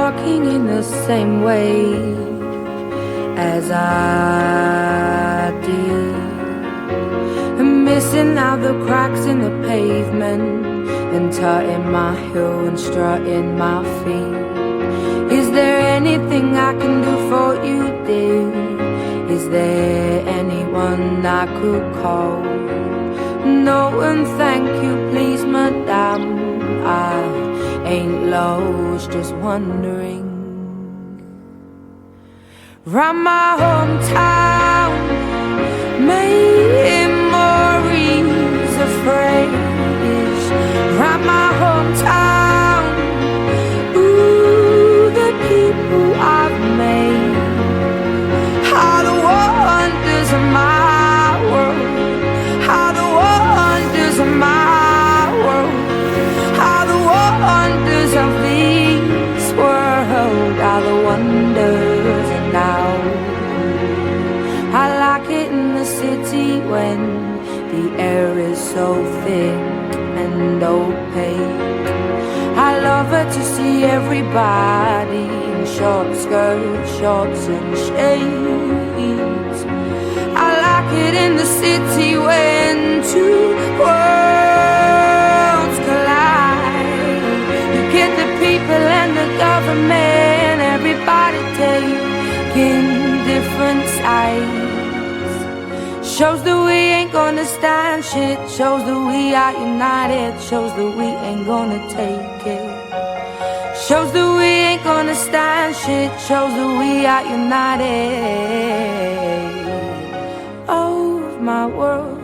walking in the same way as I did, and missing out the cracks in the pavement, and tutting my heel and strutting my feet. Is there anything I can do for you, dear? Is there anyone I could call? No, and thank you, please, madame. I ain't lost, just wondering. Round my hometown, memories of phrase. Round my hometown, ooh, the people I've made. How the wonders of my world, how the wonders of my world, how the wonders of this world, how the wonders now. I like it in the city when the air is so thick and opaque. I love it to see everybody in short skirts, shorts and shades. I like it in the city when two worlds collide. You get the people and the government, everybody taking different sides. Shows that we ain't gonna stand shit. Shows that we are united. Shows that we ain't gonna take it. Shows that we ain't gonna stand shit. Shows that we are united. Oh, my world.